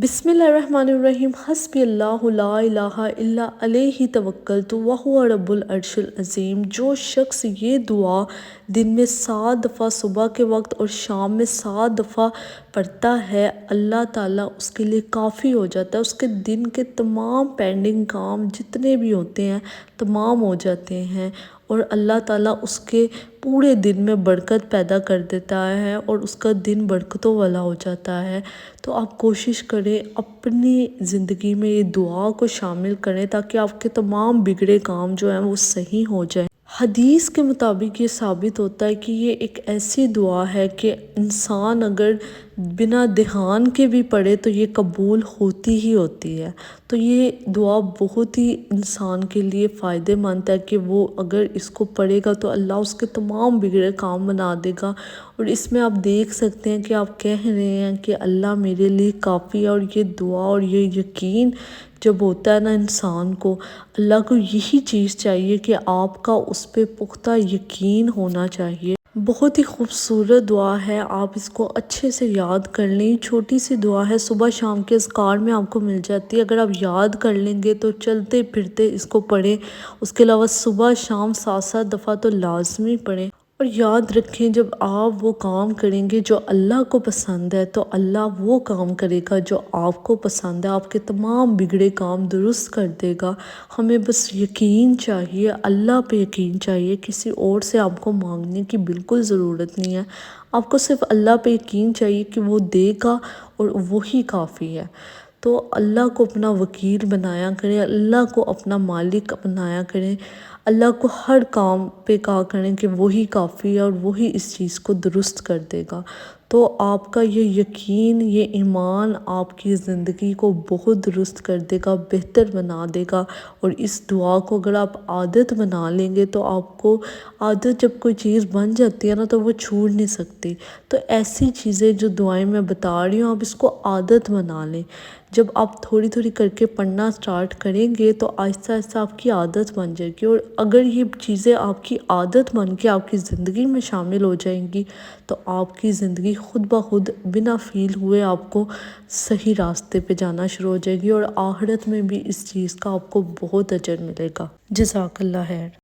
بسم اللہ الرحمن الرحیم حسبی اللہ لا الہ الا علیہ توکلت وہو رب العرش العظیم۔ جو شخص یہ دعا دن میں 7 دفعہ صبح کے وقت اور شام میں 7 دفعہ پڑھتا ہے، اللہ تعالیٰ اس کے لیے کافی ہو جاتا ہے۔ اس کے دن کے تمام پینڈنگ کام جتنے بھی ہوتے ہیں تمام ہو جاتے ہیں، اور اللہ تعالیٰ اس کے پورے دن میں برکت پیدا کر دیتا ہے اور اس کا دن برکتوں والا ہو جاتا ہے۔ تو آپ کوشش کریں اپنی زندگی میں یہ دعا کو شامل کریں تاکہ آپ کے تمام بگڑے کام جو ہیں وہ صحیح ہو جائیں۔ حدیث کے مطابق یہ ثابت ہوتا ہے کہ یہ ایک ایسی دعا ہے کہ انسان اگر بنا دھیان کے بھی پڑھے تو یہ قبول ہوتی ہی ہوتی ہے۔ تو یہ دعا بہت ہی انسان کے لیے فائدہ مند ہے کہ وہ اگر اس کو پڑھے گا تو اللہ اس کے تمام بگڑے کام بنا دے گا۔ اور اس میں آپ دیکھ سکتے ہیں کہ آپ کہہ رہے ہیں کہ اللہ میرے لیے کافی ہے، اور یہ دعا اور یہ یقین جب ہوتا ہے نا انسان کو، اللہ کو یہی چیز چاہیے کہ آپ کا اس پہ پختہ یقین ہونا چاہیے۔ بہت ہی خوبصورت دعا ہے، آپ اس کو اچھے سے یاد کر لیں۔ چھوٹی سی دعا ہے، صبح شام کے اذکار میں آپ کو مل جاتی ہے۔ اگر آپ یاد کر لیں گے تو چلتے پھرتے اس کو پڑھیں۔ اس کے علاوہ صبح شام 7 دفعہ تو لازمی پڑھیں۔ اور یاد رکھیں جب آپ وہ کام کریں گے جو اللہ کو پسند ہے تو اللہ وہ کام کرے گا جو آپ کو پسند ہے، آپ کے تمام بگڑے کام درست کر دے گا۔ ہمیں بس یقین چاہیے، اللہ پہ یقین چاہیے، کسی اور سے آپ کو مانگنے کی بالکل ضرورت نہیں ہے۔ آپ کو صرف اللہ پہ یقین چاہیے کہ وہ دے گا اور وہی کافی ہے۔ تو اللہ کو اپنا وکیل بنایا کریں، اللہ کو اپنا مالک بنایا کریں، اللہ کو ہر کام پہ کہا کریں کہ وہی کافی ہے اور وہی اس چیز کو درست کر دے گا۔ تو آپ کا یہ یقین، یہ ایمان آپ کی زندگی کو بہت درست کر دے گا، بہتر بنا دے گا۔ اور اس دعا کو اگر آپ عادت بنا لیں گے تو آپ کو عادت جب کوئی چیز بن جاتی ہے نا تو وہ چھوڑ نہیں سکتی۔ تو ایسی چیزیں جو دعائیں میں بتا رہی ہوں آپ اس کو عادت بنا لیں۔ جب آپ تھوڑی تھوڑی کر کے پڑھنا سٹارٹ کریں گے تو آہستہ آہستہ آپ کی عادت بن جائے گی، اور اگر یہ چیزیں آپ کی عادت بن کے آپ کی زندگی میں شامل ہو جائیں گی تو آپ کی زندگی خود بخود بنا فیل ہوئے آپ کو صحیح راستے پہ جانا شروع ہو جائے گی، اور آخرت میں بھی اس چیز کا آپ کو بہت اجر ملے گا۔ جزاک اللہ خیر۔